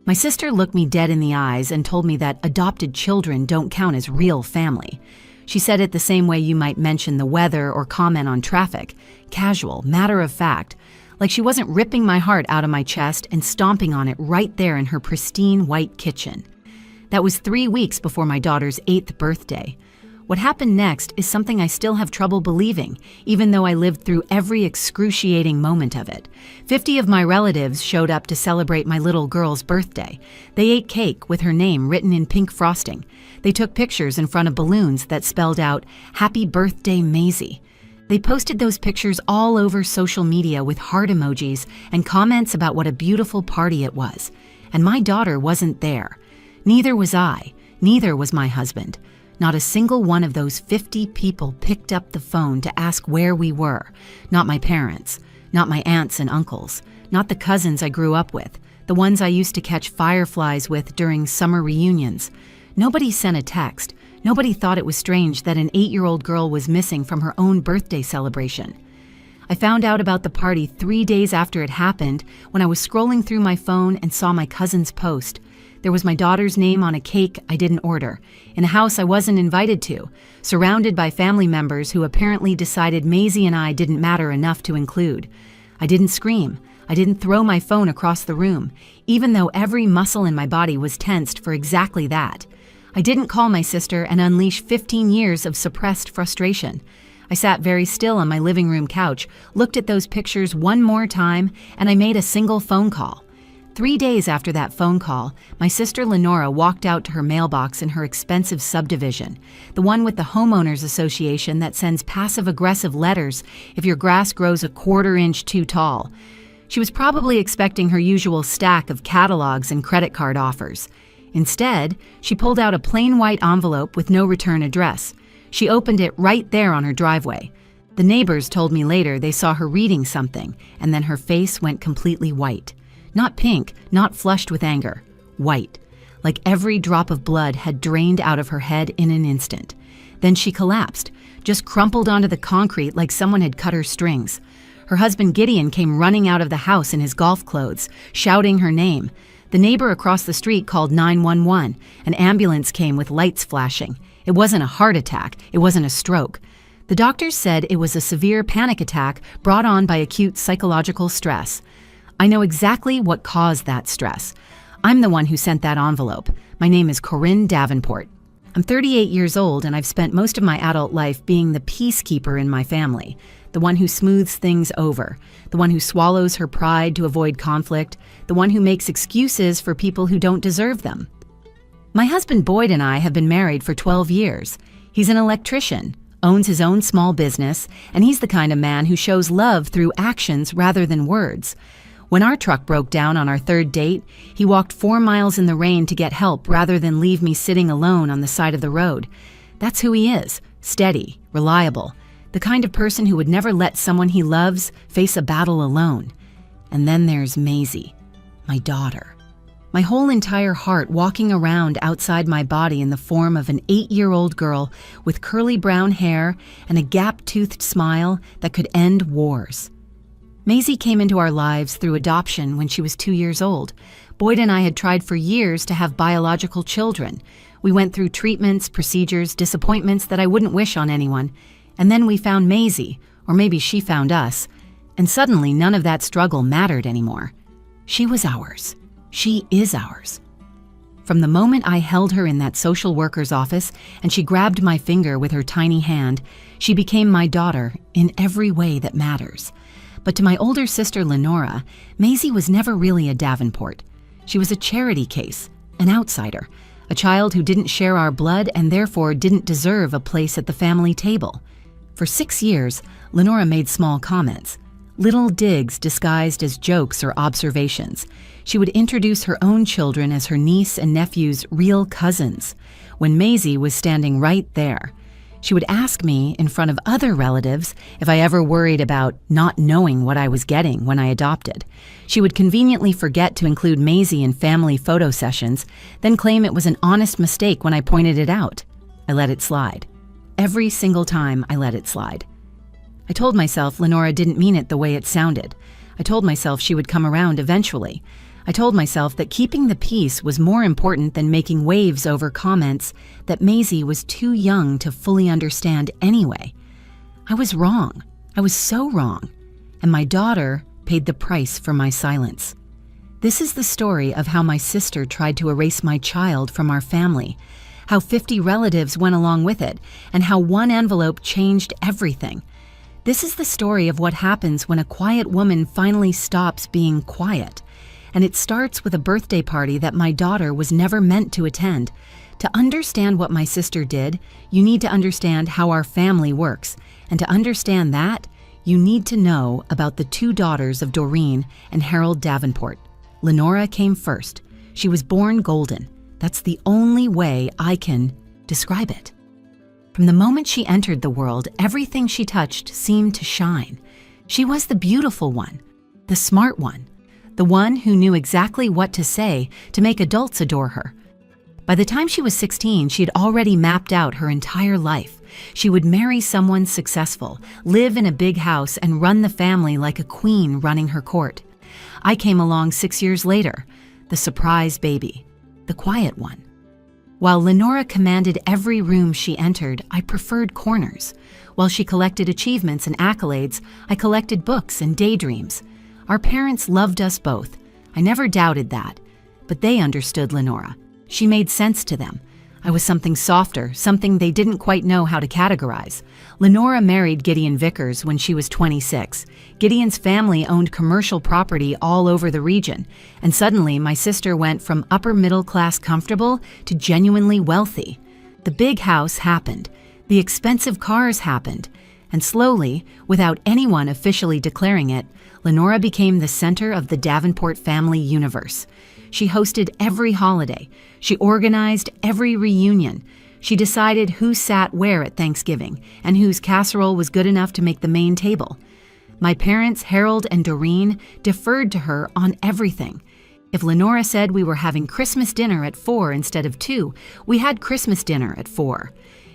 My sister looked me dead in the eyes and told me that adopted children don't count as real family. She said it the same way you might mention the weather or comment on traffic, casual, matter of fact, like she wasn't ripping my heart out of my chest and stomping on it right there in her pristine white kitchen. That was 3 weeks before my daughter's 8th birthday. What happened next is something I still have trouble believing, even though I lived through every excruciating moment of it. 50 of my relatives showed up to celebrate my little girl's birthday. They ate cake with her name written in pink frosting. They took pictures in front of balloons that spelled out, "Happy Birthday, Maisie." They posted those pictures all over social media with heart emojis and comments about what a beautiful party it was. And my daughter wasn't there. Neither was I. Neither was my husband. Not a single one of those 50 people picked up the phone to ask where we were. Not my parents, not my aunts and uncles, not the cousins I grew up with, the ones I used to catch fireflies with during summer reunions. Nobody sent a text. Nobody thought it was strange that an 8-year-old girl was missing from her own birthday celebration. I found out about the party 3 days after it happened when I was scrolling through my phone and saw my cousin's post. There was my daughter's name on a cake I didn't order, in a house I wasn't invited to, surrounded by family members who apparently decided Maisie and I didn't matter enough to include. I didn't scream. I didn't throw my phone across the room, even though every muscle in my body was tensed for exactly that. I didn't call my sister and unleash 15 years of suppressed frustration. I sat very still on my living room couch, looked at those pictures one more time, and I made a single phone call. 3 days after that phone call, my sister Lenora walked out to her mailbox in her expensive subdivision, the one with the homeowners association that sends passive-aggressive letters if your grass grows a quarter-inch too tall. She was probably expecting her usual stack of catalogs and credit card offers. Instead, she pulled out a plain white envelope with no return address. She opened it right there on her driveway. The neighbors told me later they saw her reading something, and then her face went completely white. Not pink, not flushed with anger. White. Like every drop of blood had drained out of her head in an instant. Then she collapsed, just crumpled onto the concrete like someone had cut her strings. Her husband Gideon came running out of the house in his golf clothes, shouting her name. The neighbor across the street called 911. An ambulance came with lights flashing. It wasn't a heart attack. It wasn't a stroke. The doctors said it was a severe panic attack brought on by acute psychological stress. I know exactly what caused that stress. I'm the one who sent that envelope. My name is Corinne Davenport. I'm 38 years old and I've spent most of my adult life being the peacekeeper in my family, the one who smooths things over, the one who swallows her pride to avoid conflict, the one who makes excuses for people who don't deserve them. My husband Boyd and I have been married for 12 years. He's an electrician, owns his own small business, and he's the kind of man who shows love through actions rather than words. When our truck broke down on our 3rd date, he walked 4 miles in the rain to get help rather than leave me sitting alone on the side of the road. That's who he is, steady, reliable, the kind of person who would never let someone he loves face a battle alone. And then there's Maisie, my daughter. My whole entire heart walking around outside my body in the form of an 8-year-old girl with curly brown hair and a gap-toothed smile that could end wars. Maisie came into our lives through adoption when she was 2 years old. Boyd and I had tried for years to have biological children. We went through treatments, procedures, disappointments that I wouldn't wish on anyone. And then we found Maisie, or maybe she found us. And suddenly none of that struggle mattered anymore. She was ours. She is ours. From the moment I held her in that social worker's office and she grabbed my finger with her tiny hand, she became my daughter in every way that matters. But to my older sister Lenora, Maisie was never really a Davenport. She was a charity case, an outsider, a child who didn't share our blood and therefore didn't deserve a place at the family table. For 6 years, Lenora made small comments, little digs disguised as jokes or observations. She would introduce her own children as her niece and nephew's real cousins, when Maisie was standing right there. She would ask me in front of other relatives if I ever worried about not knowing what I was getting when I adopted. She would conveniently forget to include Maisie in family photo sessions, then claim it was an honest mistake when I pointed it out. I let it slide. Every single time I let it slide. I told myself Lenora didn't mean it the way it sounded. I told myself she would come around eventually. I told myself that keeping the peace was more important than making waves over comments that Maisie was too young to fully understand anyway. I was wrong. I was so wrong. And my daughter paid the price for my silence. This is the story of how my sister tried to erase my child from our family, how 50 relatives went along with it, and how one envelope changed everything. This is the story of what happens when a quiet woman finally stops being quiet. And it starts with a birthday party that my daughter was never meant to attend. To understand what my sister did, you need to understand how our family works. And to understand that, you need to know about the 2 daughters of Doreen and Harold Davenport. Lenora came first. She was born golden. That's the only way I can describe it. From the moment she entered the world, everything she touched seemed to shine. She was the beautiful one, the smart one, the one who knew exactly what to say to make adults adore her. By the time she was 16, she had already mapped out her entire life. She would marry someone successful, live in a big house, and run the family like a queen running her court. I came along 6 years later, the surprise baby, the quiet one. While Lenora commanded every room she entered, I preferred corners. While she collected achievements and accolades, I collected books and daydreams. Our parents loved us both. I never doubted that. But they understood Lenora. She made sense to them. I was something softer, something they didn't quite know how to categorize. Lenora married Gideon Vickers when she was 26. Gideon's family owned commercial property all over the region, and suddenly my sister went from upper middle class comfortable to genuinely wealthy. The big house happened. The expensive cars happened. And slowly, without anyone officially declaring it, Lenora became the center of the Davenport family universe. She hosted every holiday. She organized every reunion. She decided who sat where at Thanksgiving and whose casserole was good enough to make the main table. My parents, Harold and Doreen, deferred to her on everything. If Lenora said we were having Christmas dinner at 4 instead of 2, we had Christmas dinner at 4.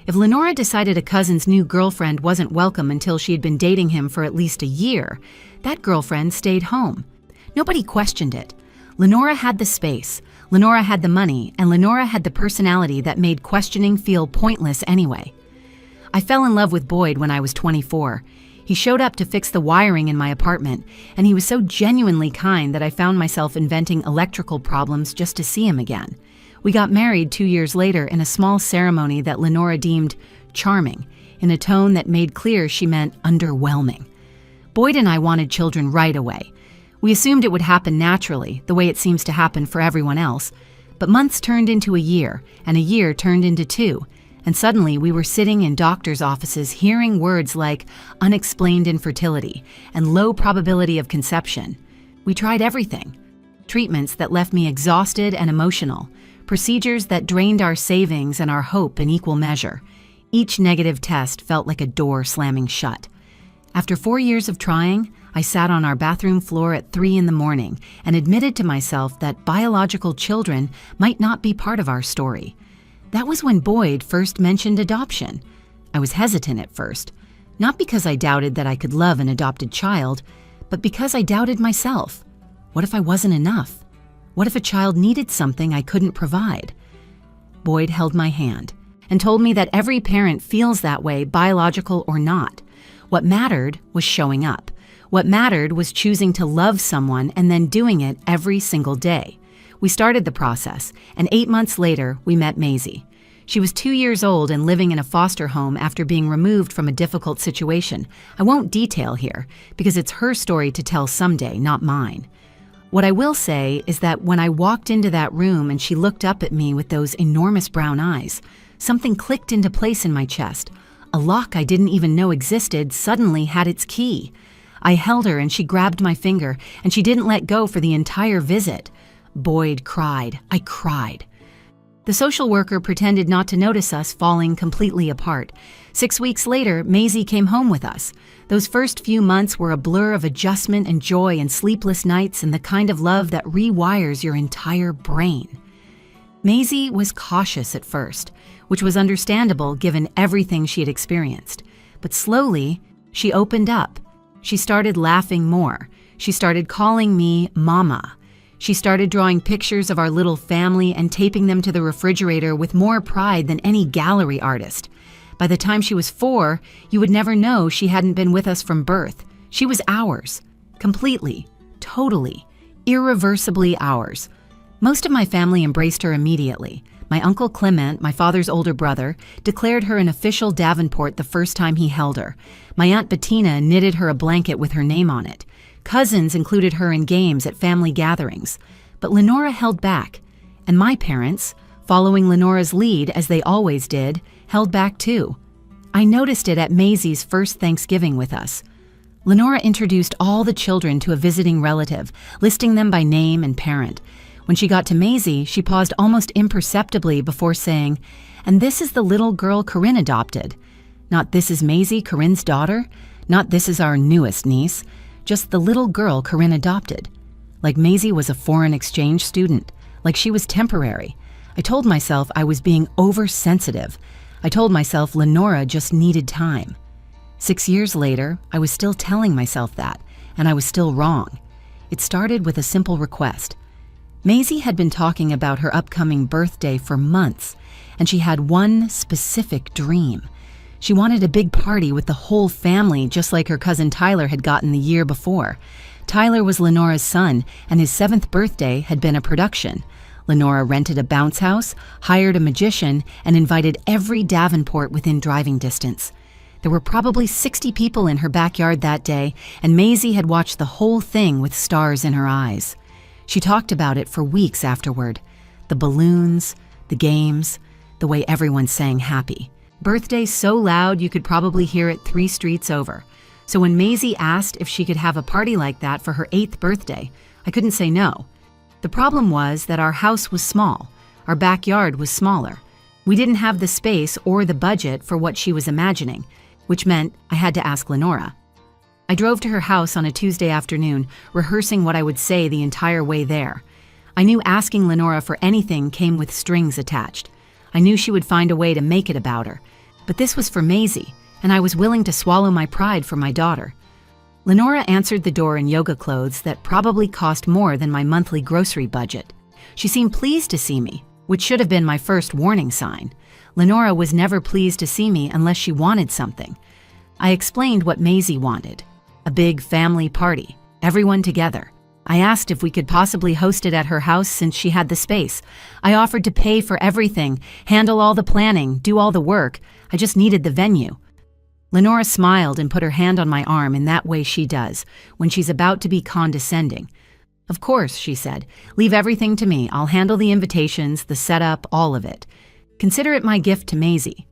If Lenora decided a cousin's new girlfriend wasn't welcome until she had been dating him for at least a year, that girlfriend stayed home. Nobody questioned it. Lenora had the space, Lenora had the money, and Lenora had the personality that made questioning feel pointless anyway. I fell in love with Boyd when I was 24. He showed up to fix the wiring in my apartment, and he was so genuinely kind that I found myself inventing electrical problems just to see him again. We got married 2 years later in a small ceremony that Lenora deemed charming, in a tone that made clear she meant underwhelming. Boyd and I wanted children right away. We assumed it would happen naturally, the way it seems to happen for everyone else. But months turned into a year, and a year turned into 2. And suddenly we were sitting in doctors' offices hearing words like unexplained infertility and low probability of conception. We tried everything. Treatments that left me exhausted and emotional. Procedures that drained our savings and our hope in equal measure. Each negative test felt like a door slamming shut. After 4 years of trying, I sat on our bathroom floor at 3 in the morning and admitted to myself that biological children might not be part of our story. That was when Boyd first mentioned adoption. I was hesitant at first, not because I doubted that I could love an adopted child, but because I doubted myself. What if I wasn't enough? What if a child needed something I couldn't provide? Boyd held my hand and told me that every parent feels that way, biological or not. What mattered was showing up. What mattered was choosing to love someone and then doing it every single day. We started the process, and 8 months later, we met Maisie. She was 2 years old and living in a foster home after being removed from a difficult situation. I won't detail here, because it's her story to tell someday, not mine. What I will say is that when I walked into that room and she looked up at me with those enormous brown eyes, something clicked into place in my chest. A lock I didn't even know existed suddenly had its key. I held her and she grabbed my finger, and she didn't let go for the entire visit. Boyd cried. I cried. The social worker pretended not to notice us falling completely apart. 6 weeks later, Maisie came home with us. Those first few months were a blur of adjustment and joy and sleepless nights and the kind of love that rewires your entire brain. Maisie was cautious at first, which was understandable given everything she had experienced. But slowly, she opened up. She started laughing more. She started calling me Mama. She started drawing pictures of our little family and taping them to the refrigerator with more pride than any gallery artist. By the time she was 4, you would never know she hadn't been with us from birth. She was ours. Completely, totally, irreversibly ours. Most of my family embraced her immediately. My Uncle Clement, my father's older brother, declared her an official Davenport the first time he held her. My Aunt Bettina knitted her a blanket with her name on it. Cousins included her in games at family gatherings. But Lenora held back. And my parents, following Lenora's lead as they always did, held back too. I noticed it at Maisie's first Thanksgiving with us. Lenora introduced all the children to a visiting relative, listing them by name and parent. When she got to Maisie, she paused almost imperceptibly before saying, "And this is the little girl Corinne adopted. Not this is Maisie, Corinne's daughter. Not this is our newest niece. Just the little girl Corinne adopted." Like Maisie was a foreign exchange student. Like she was temporary. I told myself I was being oversensitive. I told myself Lenora just needed time. 6 years later, I was still telling myself that, and I was still wrong. It started with a simple request. Maisie had been talking about her upcoming birthday for months, and she had one specific dream. She wanted a big party with the whole family, just like her cousin Tyler had gotten the year before. Tyler was Lenora's son, and his 7th birthday had been a production. Lenora rented a bounce house, hired a magician, and invited every Davenport within driving distance. There were probably 60 people in her backyard that day, and Maisie had watched the whole thing with stars in her eyes. She talked about it for weeks afterward. The balloons, the games, the way everyone sang happy. Birthday so loud you could probably hear it 3 streets over. So when Maisie asked if she could have a party like that for her 8th birthday, I couldn't say no. The problem was that our house was small. Our backyard was smaller. We didn't have the space or the budget for what she was imagining, which meant I had to ask Lenora. I drove to her house on a Tuesday afternoon, rehearsing what I would say the entire way there. I knew asking Lenora for anything came with strings attached. I knew she would find a way to make it about her. But this was for Maisie, and I was willing to swallow my pride for my daughter. Lenora answered the door in yoga clothes that probably cost more than my monthly grocery budget. She seemed pleased to see me, which should have been my first warning sign. Lenora was never pleased to see me unless she wanted something. I explained what Maisie wanted. A big family party, everyone together. I asked if we could possibly host it at her house since she had the space. I offered to pay for everything, handle all the planning, do all the work. I just needed the venue. Lenora smiled and put her hand on my arm in that way she does, when she's about to be condescending. "Of course," she said. "Leave everything to me. I'll handle the invitations, the setup, all of it. Consider it my gift to Maisie."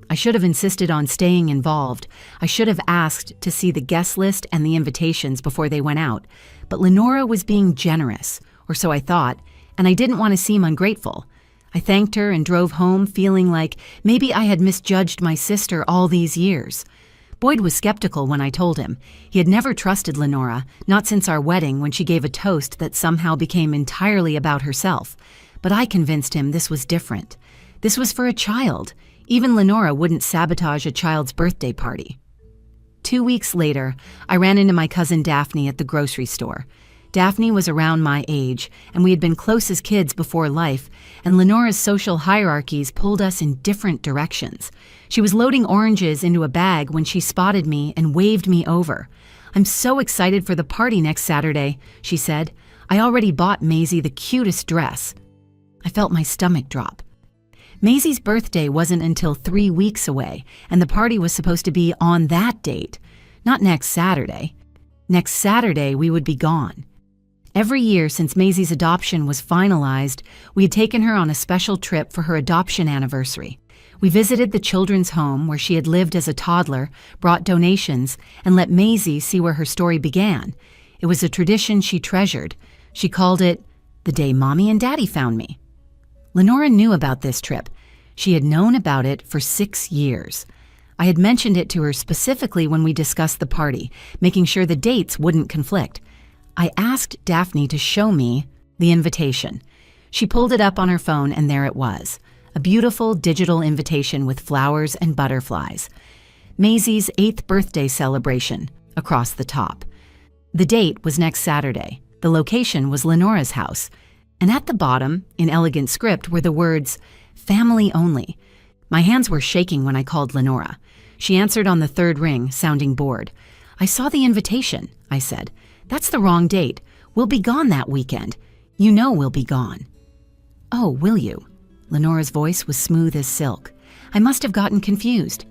I should have insisted on staying involved. I should have asked to see the guest list and the invitations before they went out. But Lenora was being generous, or so I thought, and I didn't want to seem ungrateful. I thanked her and drove home feeling like maybe I had misjudged my sister all these years. Boyd was skeptical when I told him. He had never trusted Lenora, not since our wedding when she gave a toast that somehow became entirely about herself. But I convinced him this was different. This was for a child. Even Lenora wouldn't sabotage a child's birthday party. 2 weeks later, I ran into my cousin Daphne at the grocery store. Daphne was around my age, and we had been close as kids before life, and Lenora's social hierarchies pulled us in different directions. She was loading oranges into a bag when she spotted me and waved me over. "I'm so excited for the party next Saturday," she said. "I already bought Maisie the cutest dress." I felt my stomach drop. Maisie's birthday wasn't until 3 weeks away, and the party was supposed to be on that date, not next Saturday. Next Saturday, we would be gone. Every year since Maisie's adoption was finalized, we had taken her on a special trip for her adoption anniversary. We visited the children's home where she had lived as a toddler, brought donations, and let Maisie see where her story began. It was a tradition she treasured. She called it the day Mommy and Daddy found me. Lenora knew about this trip. She had known about it for 6 years. I had mentioned it to her specifically when we discussed the party, making sure the dates wouldn't conflict. I asked Daphne to show me the invitation. She pulled it up on her phone, and there it was, a beautiful digital invitation with flowers and butterflies. Maisie's 8th birthday celebration across the top. The date was next Saturday. The location was Lenora's house, and at the bottom, in elegant script, were the words, "Family only." My hands were shaking when I called Lenora. She answered on the third ring, sounding bored. "I saw the invitation," I said. "That's the wrong date. We'll be gone that weekend. You know we'll be gone." "Oh, will you?" Lenora's voice was smooth as silk. I must have gotten confused.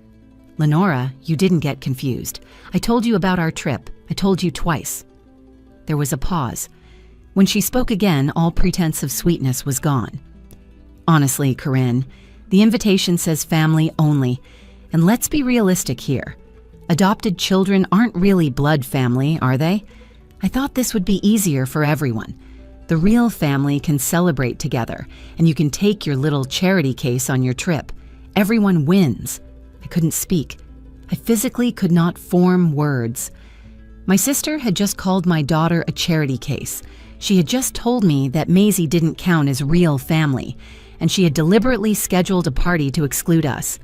"Lenora, you didn't get confused. I told you about our trip. I told you twice." There was a pause. When she spoke again, all pretense of sweetness was gone. "Honestly, Corinne, the invitation says family only, and let's be realistic here. Adopted children aren't really blood family, are they? I thought this would be easier for everyone. The real family can celebrate together, and you can take your little charity case on your trip. Everyone wins." I couldn't speak. I physically could not form words. My sister had just called my daughter a charity case. She had just told me that Maisie didn't count as real family, and she had deliberately scheduled a party to exclude us.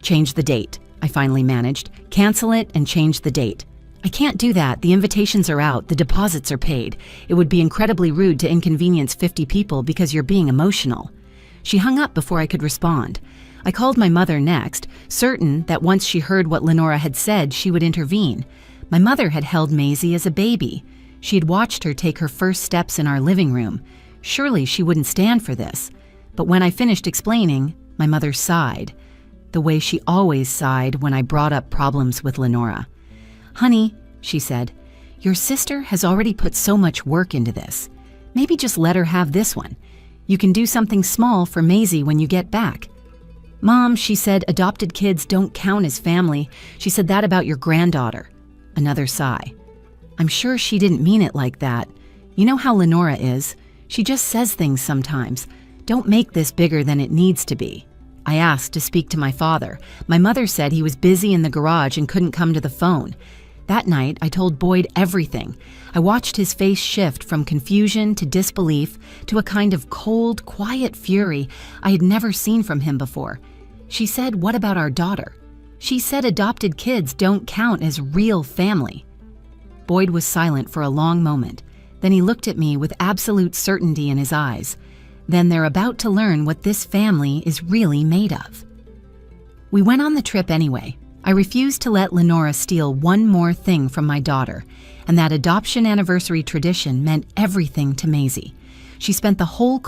"Change the date," I finally managed. "Cancel it and change the date." "I can't do that. The invitations are out. The deposits are paid. It would be incredibly rude to inconvenience 50 people because you're being emotional." She hung up before I could respond. I called my mother next, certain that once she heard what Lenora had said, she would intervene. My mother had held Maisie as a baby. She had watched her take her first steps in our living room. Surely she wouldn't stand for this. But when I finished explaining, my mother sighed, the way she always sighed when I brought up problems with Lenora. "Honey," she said, "your sister has already put so much work into this. Maybe just let her have this one. You can do something small for Maisie when you get back." "Mom," she said, "adopted kids don't count as family. She said that about your granddaughter." Another sigh. "I'm sure she didn't mean it like that. You know how Lenora is. She just says things sometimes. Don't make this bigger than it needs to be." I asked to speak to my father. My mother said he was busy in the garage and couldn't come to the phone. That night, I told Boyd everything. I watched his face shift from confusion to disbelief to a kind of cold, quiet fury I had never seen from him before. She said, "What about our daughter?" She said adopted kids don't count as real family. Boyd was silent for a long moment. Then he looked at me with absolute certainty in his eyes. Then they're about to learn what this family is really made of. We went on the trip anyway. I refused to let Lenora steal one more thing from my daughter, and that adoption anniversary tradition meant everything to Maisie. She spent the whole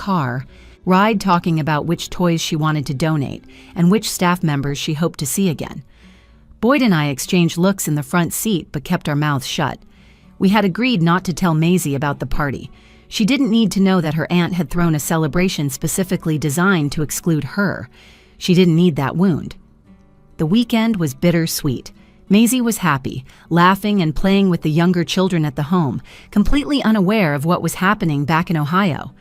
ride talking about which toys she wanted to donate and which staff members she hoped to see again. Boyd and I exchanged looks in the front seat but kept our mouths shut. We had agreed not to tell Maisie about the party. She didn't need to know that her aunt had thrown a celebration specifically designed to exclude her. She didn't need that wound. The weekend was bittersweet. Maisie was happy, laughing and playing with the younger children at the home, completely unaware of what was happening back in Ohio.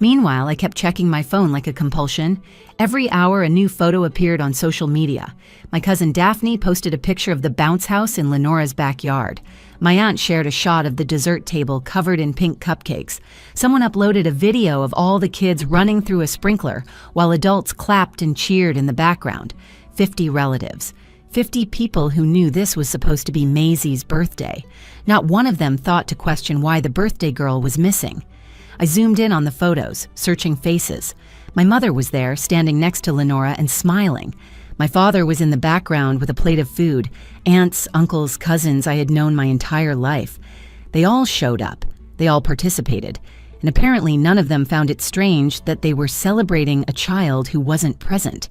Meanwhile, I kept checking my phone like a compulsion. Every hour, a new photo appeared on social media. My cousin Daphne posted a picture of the bounce house in Lenora's backyard. My aunt shared a shot of the dessert table covered in pink cupcakes. Someone uploaded a video of all the kids running through a sprinkler while adults clapped and cheered in the background. 50 relatives. 50 people who knew this was supposed to be Maisie's birthday. Not one of them thought to question why the birthday girl was missing. I zoomed in on the photos, searching faces. My mother was there, standing next to Lenora and smiling. My father was in the background with a plate of food. Aunts, uncles, cousins I had known my entire life. They all showed up. They all participated. And apparently none of them found it strange that they were celebrating a child who wasn't present.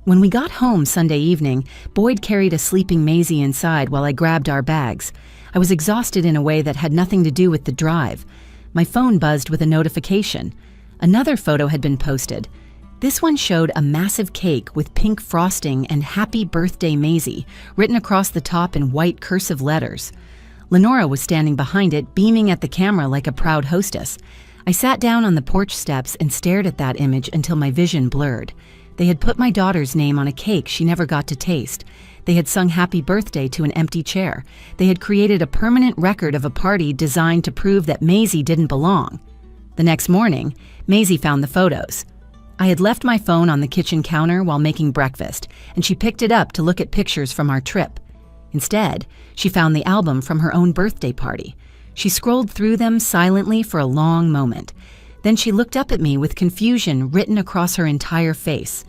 When we got home Sunday evening, Boyd carried a sleeping Maisie inside while I grabbed our bags. I was exhausted in a way that had nothing to do with the drive. My phone buzzed with a notification. Another photo had been posted. This one showed a massive cake with pink frosting and "Happy Birthday, Maisie" written across the top in white cursive letters. Lenora was standing behind it, beaming at the camera like a proud hostess. I sat down on the porch steps and stared at that image until my vision blurred. They had put my daughter's name on a cake she never got to taste. They had sung happy birthday to an empty chair. They had created a permanent record of a party designed to prove that Maisie didn't belong. The next morning, Maisie found the photos. I had left my phone on the kitchen counter while making breakfast, and she picked it up to look at pictures from our trip. Instead, she found the album from her own birthday party. She scrolled through them silently for a long moment. Then she looked up at me with confusion written across her entire face.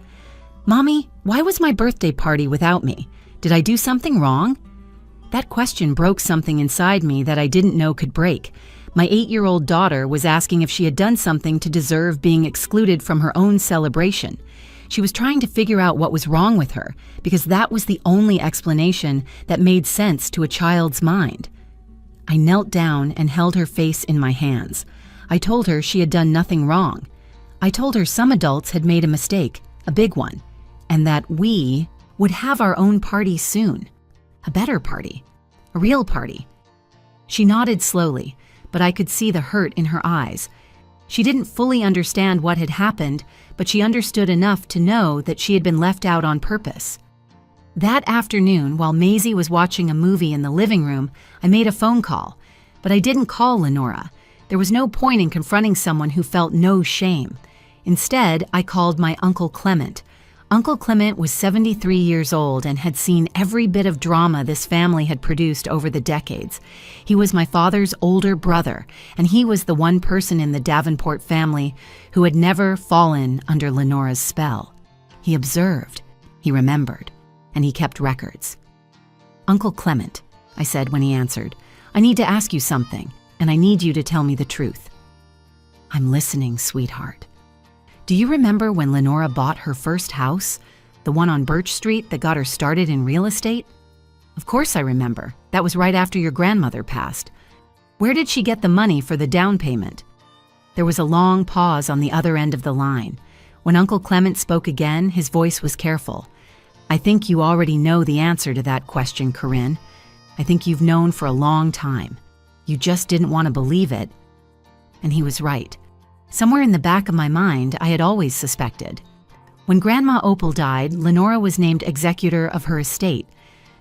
"Mommy, why was my birthday party without me? Did I do something wrong?" That question broke something inside me that I didn't know could break. My 8-year-old daughter was asking if she had done something to deserve being excluded from her own celebration. She was trying to figure out what was wrong with her, because that was the only explanation that made sense to a child's mind. I knelt down and held her face in my hands. I told her she had done nothing wrong. I told her some adults had made a mistake, a big one, and that we would have our own party soon. A better party. A real party. She nodded slowly, but I could see the hurt in her eyes. She didn't fully understand what had happened, but she understood enough to know that she had been left out on purpose. That afternoon, while Maisie was watching a movie in the living room, I made a phone call. But I didn't call Lenora. There was no point in confronting someone who felt no shame. Instead, I called my Uncle Clement. Uncle Clement was 73 years old and had seen every bit of drama this family had produced over the decades. He was my father's older brother, and he was the one person in the Davenport family who had never fallen under Lenora's spell. He observed, he remembered, and he kept records. "Uncle Clement," I said when he answered, "I need to ask you something, and I need you to tell me the truth." "I'm listening, sweetheart." "Do you remember when Lenora bought her first house? The one on Birch Street that got her started in real estate?" "Of course I remember. That was right after your grandmother passed. Where did she get the money for the down payment?" There was a long pause on the other end of the line. When Uncle Clement spoke again, his voice was careful. "I think you already know the answer to that question, Corinne. I think you've known for a long time. You just didn't want to believe it." And he was right. Somewhere in the back of my mind, I had always suspected. When Grandma Opal died, Lenora was named executor of her estate.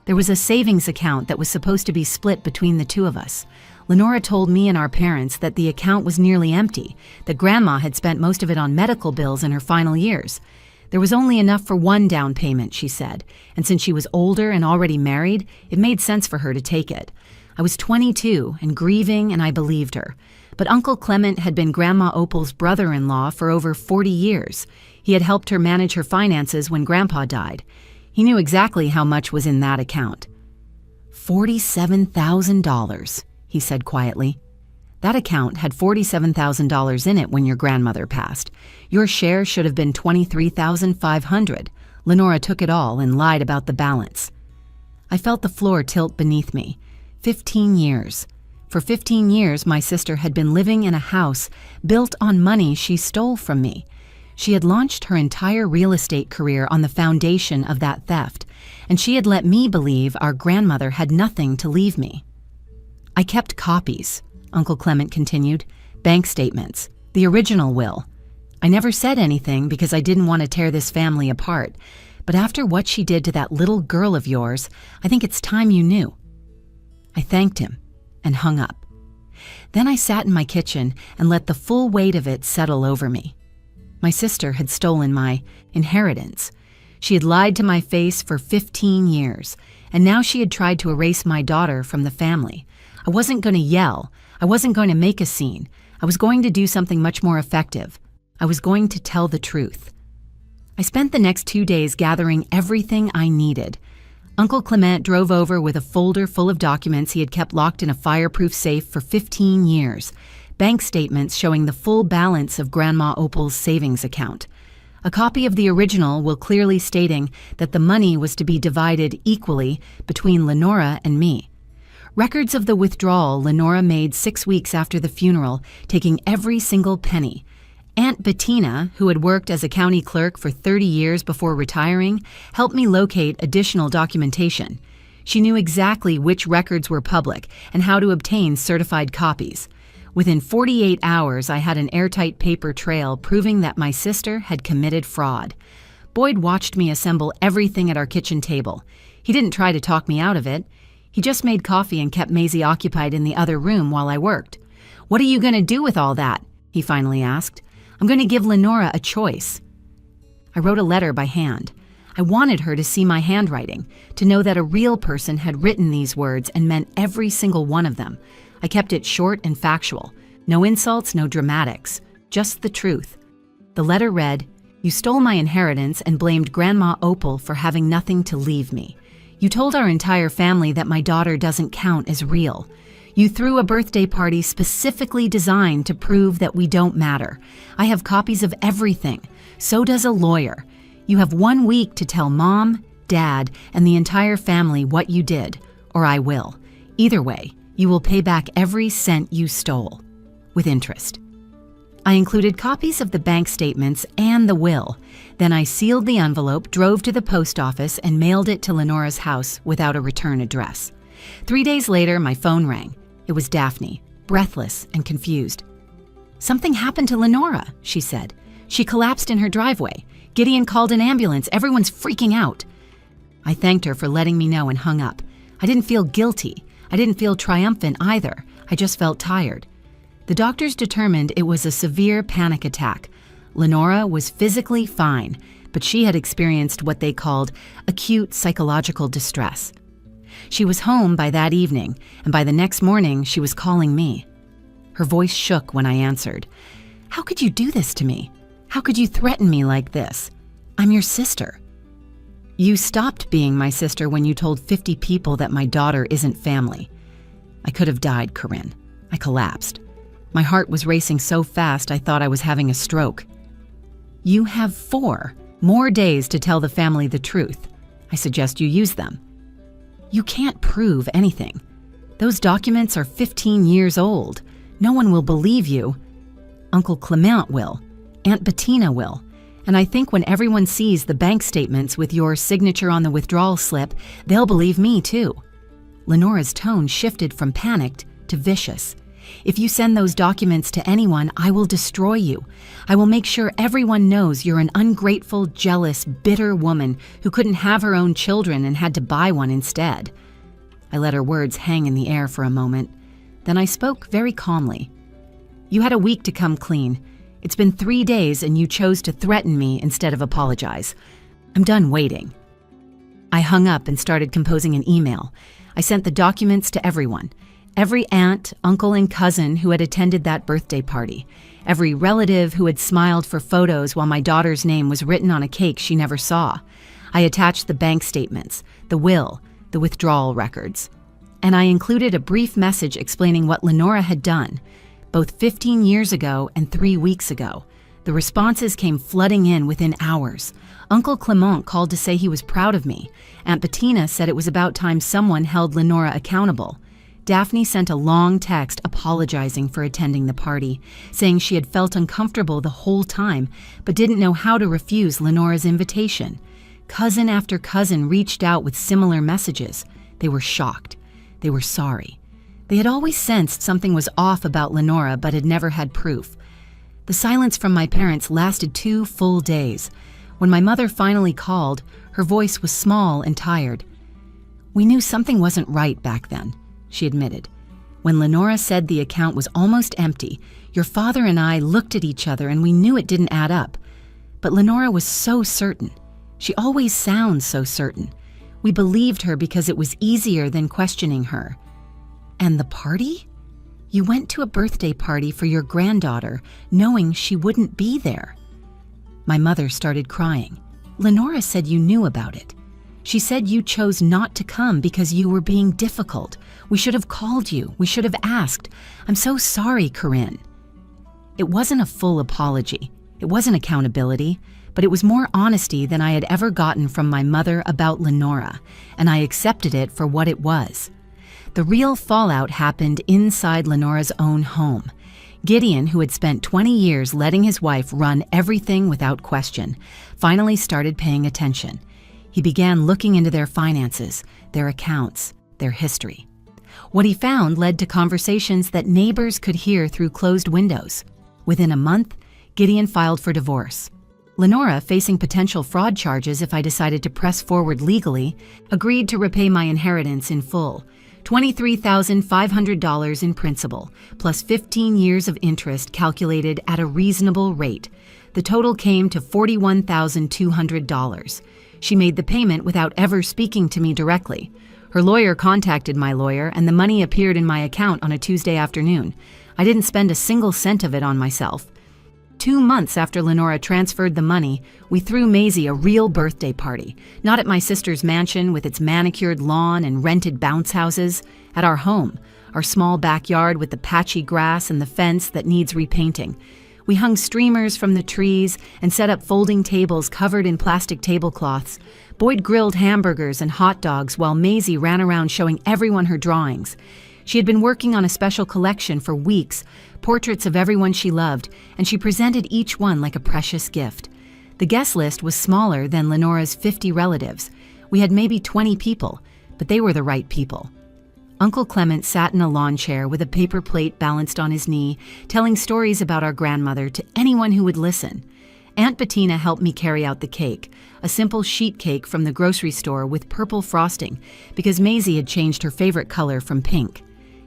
There was a savings account that was supposed to be split between the two of us. Lenora told me and our parents that the account was nearly empty, that Grandma had spent most of it on medical bills in her final years. There was only enough for one down payment, she said, and since she was older and already married, it made sense for her to take it. I was 22 and grieving, and I believed her. But Uncle Clement had been Grandma Opal's brother-in-law for over 40 years. He had helped her manage her finances when Grandpa died. He knew exactly how much was in that account. $47,000, he said quietly. That account had $47,000 in it when your grandmother passed. Your share should have been $23,500. Lenora took it all and lied about the balance. I felt the floor tilt beneath me. 15 years. For 15 years, my sister had been living in a house built on money she stole from me. She had launched her entire real estate career on the foundation of that theft, and she had let me believe our grandmother had nothing to leave me. "I kept copies," Uncle Clement continued, "bank statements, the original will. I never said anything because I didn't want to tear this family apart, but after what she did to that little girl of yours, I think it's time you knew." I thanked him and hung up. Then I sat in my kitchen and let the full weight of it settle over me. My sister had stolen my inheritance. She had lied to my face for 15 years, and now she had tried to erase my daughter from the family. I wasn't going to yell. I wasn't going to make a scene. I was going to do something much more effective. I was going to tell the truth. I spent the next 2 days gathering everything I needed. Uncle Clement drove over with a folder full of documents he had kept locked in a fireproof safe for 15 years, bank statements showing the full balance of Grandma Opal's savings account. A copy of the original will clearly stating that the money was to be divided equally between Lenora and me. Records of the withdrawal Lenora made 6 weeks after the funeral, taking every single penny. Aunt Bettina, who had worked as a county clerk for 30 years before retiring, helped me locate additional documentation. She knew exactly which records were public and how to obtain certified copies. Within 48 hours, I had an airtight paper trail proving that my sister had committed fraud. Boyd watched me assemble everything at our kitchen table. He didn't try to talk me out of it. He just made coffee and kept Maisie occupied in the other room while I worked. "What are you going to do with all that?" he finally asked. "I'm going to give Lenora a choice." I wrote a letter by hand. I wanted her to see my handwriting, to know that a real person had written these words and meant every single one of them. I kept it short and factual. No insults, no dramatics, just the truth. The letter read, "You stole my inheritance and blamed Grandma Opal for having nothing to leave me. You told our entire family that my daughter doesn't count as real. You threw a birthday party specifically designed to prove that we don't matter. I have copies of everything. So does a lawyer. You have 1 week to tell Mom, Dad, and the entire family what you did, or I will. Either way, you will pay back every cent you stole, with interest." I included copies of the bank statements and the will. Then I sealed the envelope, drove to the post office, and mailed it to Lenora's house without a return address. 3 days later, my phone rang. It was Daphne, breathless and confused. "Something happened to Lenora," she said. "She collapsed in her driveway. Gideon called an ambulance. Everyone's freaking out." I thanked her for letting me know and hung up. I didn't feel guilty. I didn't feel triumphant either. I just felt tired. The doctors determined it was a severe panic attack. Lenora was physically fine, but she had experienced what they called acute psychological distress. She was home by that evening, and by the next morning she was calling me. Her voice shook when I answered. "How could you do this to me? How could you threaten me like this? I'm your sister." "You stopped being my sister when you told 50 people that my daughter isn't family." I could have died, Corinne. I collapsed. My heart was racing so fast I thought I was having a stroke. "You have 4 more days to tell the family the truth. I suggest you use them." "You can't prove anything. Those documents are 15 years old. No one will believe you. Uncle Clement will. Aunt Bettina will. And I think when everyone sees the bank statements with your signature on the withdrawal slip, they'll believe me too." Lenora's tone shifted from panicked to vicious. "If you send those documents to anyone, I will destroy you. I will make sure everyone knows you're an ungrateful, jealous, bitter woman who couldn't have her own children and had to buy one instead." I let her words hang in the air for a moment. Then I spoke very calmly. "You had a week to come clean. It's been 3 days and you chose to threaten me instead of apologize. I'm done waiting." I hung up and started composing an email. I sent the documents to everyone. Every aunt, uncle, and cousin who had attended that birthday party. Every relative who had smiled for photos while my daughter's name was written on a cake she never saw. I attached the bank statements, the will, the withdrawal records. And I included a brief message explaining what Lenora had done, both 15 years ago and 3 weeks ago. The responses came flooding in within hours. Uncle Clement called to say he was proud of me. Aunt Bettina said it was about time someone held Lenora accountable. Daphne sent a long text apologizing for attending the party, saying she had felt uncomfortable the whole time, but didn't know how to refuse Lenora's invitation. Cousin after cousin reached out with similar messages. They were shocked. They were sorry. They had always sensed something was off about Lenora, but had never had proof. The silence from my parents lasted 2 full days. When my mother finally called, her voice was small and tired. "We knew something wasn't right back then," she admitted. "When Lenora said the account was almost empty, your father and I looked at each other and we knew it didn't add up. But Lenora was so certain. She always sounds so certain. We believed her because it was easier than questioning her." "And the party? You went to a birthday party for your granddaughter, knowing she wouldn't be there." My mother started crying. "Lenora said you knew about it. She said you chose not to come because you were being difficult. We should have called you. We should have asked. I'm so sorry, Corinne." It wasn't a full apology. It wasn't accountability, but it was more honesty than I had ever gotten from my mother about Lenora, and I accepted it for what it was. The real fallout happened inside Lenora's own home. Gideon, who had spent 20 years letting his wife run everything without question, finally started paying attention. He began looking into their finances, their accounts, their history. What he found led to conversations that neighbors could hear through closed windows. Within a month, Gideon filed for divorce. Lenora, facing potential fraud charges if I decided to press forward legally, agreed to repay my inheritance in full, $23,500 in principal, plus 15 years of interest calculated at a reasonable rate. The total came to $41,200. She made the payment without ever speaking to me directly. Her lawyer contacted my lawyer, and the money appeared in my account on a Tuesday afternoon. I didn't spend a single cent of it on myself. 2 months after Lenora transferred the money, we threw Maisie a real birthday party. Not at my sister's mansion with its manicured lawn and rented bounce houses. At our home, our small backyard with the patchy grass and the fence that needs repainting. We hung streamers from the trees and set up folding tables covered in plastic tablecloths. Boyd grilled hamburgers and hot dogs while Maisie ran around showing everyone her drawings. She had been working on a special collection for weeks, portraits of everyone she loved, and she presented each one like a precious gift. The guest list was smaller than Lenora's 50 relatives. We had maybe 20 people, but they were the right people. Uncle Clement sat in a lawn chair with a paper plate balanced on his knee, telling stories about our grandmother to anyone who would listen. Aunt Bettina helped me carry out the cake, a simple sheet cake from the grocery store with purple frosting, because Maisie had changed her favorite color from pink.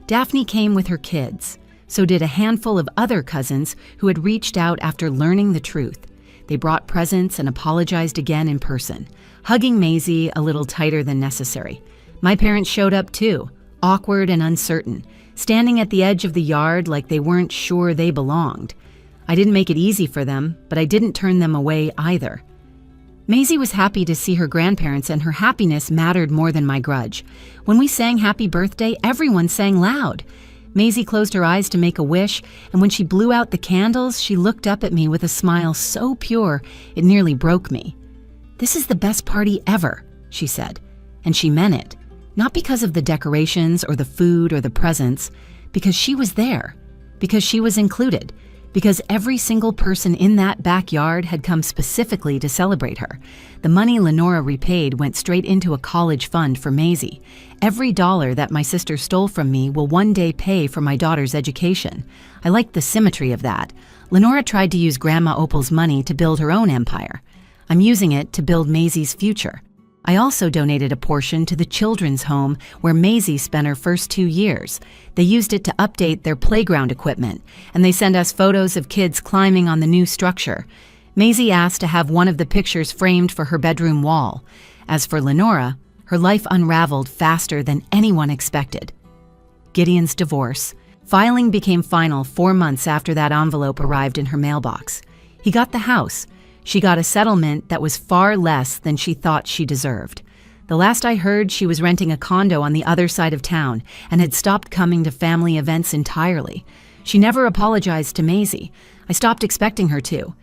Daphne came with her kids. So did a handful of other cousins who had reached out after learning the truth. They brought presents and apologized again in person, hugging Maisie a little tighter than necessary. My parents showed up too, awkward and uncertain, standing at the edge of the yard like they weren't sure they belonged. I didn't make it easy for them, but I didn't turn them away either. Maisie was happy to see her grandparents, and her happiness mattered more than my grudge. When we sang happy birthday, everyone sang loud. Maisie closed her eyes to make a wish, and when she blew out the candles, she looked up at me with a smile so pure it nearly broke me. "This is the best party ever," she said, and she meant it. Not because of the decorations or the food or the presents, because she was there, because she was included, because every single person in that backyard had come specifically to celebrate her. The money Lenora repaid went straight into a college fund for Maisie. Every dollar that my sister stole from me will one day pay for my daughter's education. I liked the symmetry of that. Lenora tried to use Grandma Opal's money to build her own empire. I'm using it to build Maisie's future. I also donated a portion to the children's home where Maisie spent her first 2 years. They used it to update their playground equipment, and they sent us photos of kids climbing on the new structure. Maisie asked to have one of the pictures framed for her bedroom wall. As for Lenora, her life unraveled faster than anyone expected. Gideon's divorce. Filing became final 4 months after that envelope arrived in her mailbox. He got the house. She got a settlement that was far less than she thought she deserved. The last I heard, she was renting a condo on the other side of town and had stopped coming to family events entirely. She never apologized to Maisie. I stopped expecting her to.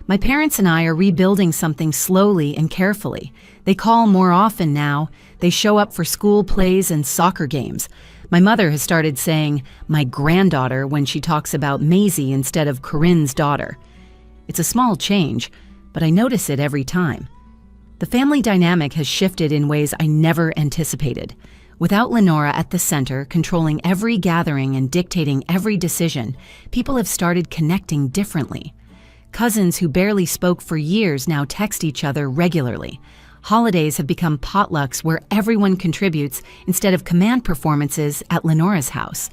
My parents and I are rebuilding something slowly and carefully. They call more often now. They show up for school plays and soccer games. My mother has started saying, "my granddaughter," when she talks about Maisie instead of Corinne's daughter. It's a small change, but I notice it every time. The family dynamic has shifted in ways I never anticipated. Without Lenora at the center, controlling every gathering and dictating every decision, people have started connecting differently. Cousins who barely spoke for years now text each other regularly. Holidays have become potlucks where everyone contributes instead of command performances at Lenora's house.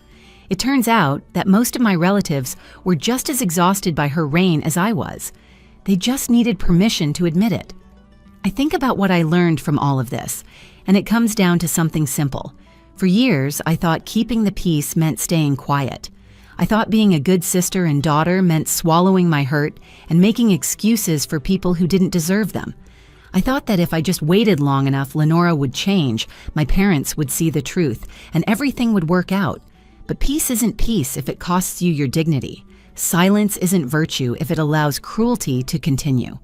It turns out that most of my relatives were just as exhausted by her reign as I was. They just needed permission to admit it. I think about what I learned from all of this, and it comes down to something simple. For years, I thought keeping the peace meant staying quiet. I thought being a good sister and daughter meant swallowing my hurt and making excuses for people who didn't deserve them. I thought that if I just waited long enough, Lenora would change, my parents would see the truth, and everything would work out. But peace isn't peace if it costs you your dignity. Silence isn't virtue if it allows cruelty to continue.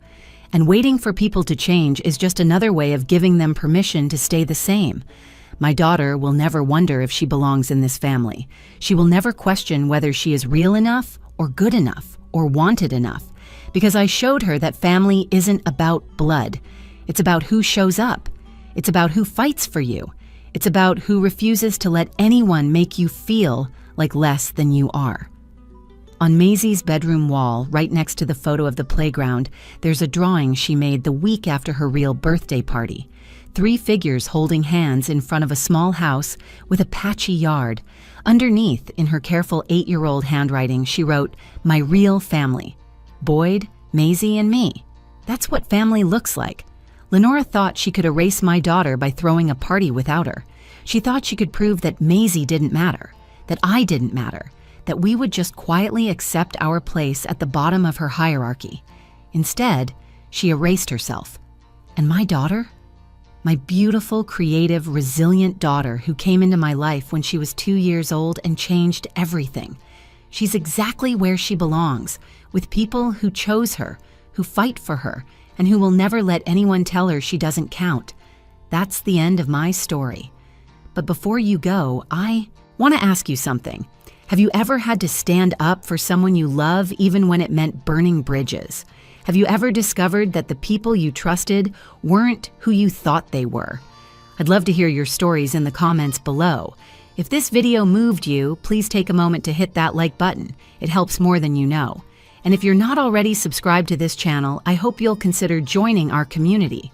And waiting for people to change is just another way of giving them permission to stay the same. My daughter will never wonder if she belongs in this family. She will never question whether she is real enough or good enough or wanted enough, because I showed her that family isn't about blood. It's about who shows up. It's about who fights for you. It's about who refuses to let anyone make you feel like less than you are. On Maisie's bedroom wall, right next to the photo of the playground, there's a drawing she made the week after her real birthday party. 3 figures holding hands in front of a small house with a patchy yard. Underneath, in her careful 8-year-old handwriting, she wrote, "My real family. Boyd, Maisie, and me. That's what family looks like. Lenora thought she could erase my daughter by throwing a party without her. She thought she could prove that Maisie didn't matter, that I didn't matter, that we would just quietly accept our place at the bottom of her hierarchy. Instead, she erased herself. And my daughter? My beautiful, creative, resilient daughter who came into my life when she was 2 years old and changed everything. She's exactly where she belongs, with people who chose her, who fight for her, and who will never let anyone tell her she doesn't count. That's the end of my story. But before you go, I want to ask you something. Have you ever had to stand up for someone you love even when it meant burning bridges? Have you ever discovered that the people you trusted weren't who you thought they were? I'd love to hear your stories in the comments below. If this video moved you, please take a moment to hit that like button. It helps more than you know. And if you're not already subscribed to this channel, I hope you'll consider joining our community.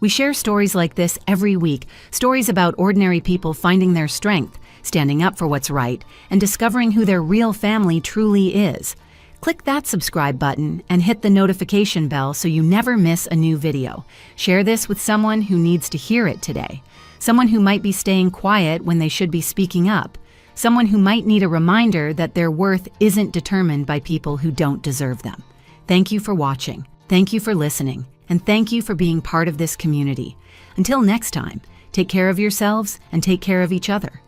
We share stories like this every week, stories about ordinary people finding their strength, standing up for what's right, and discovering who their real family truly is. Click that subscribe button and hit the notification bell so you never miss a new video. Share this with someone who needs to hear it today. Someone who might be staying quiet when they should be speaking up. Someone who might need a reminder that their worth isn't determined by people who don't deserve them. Thank you for watching. Thank you for listening. And thank you for being part of this community. Until next time, take care of yourselves and take care of each other.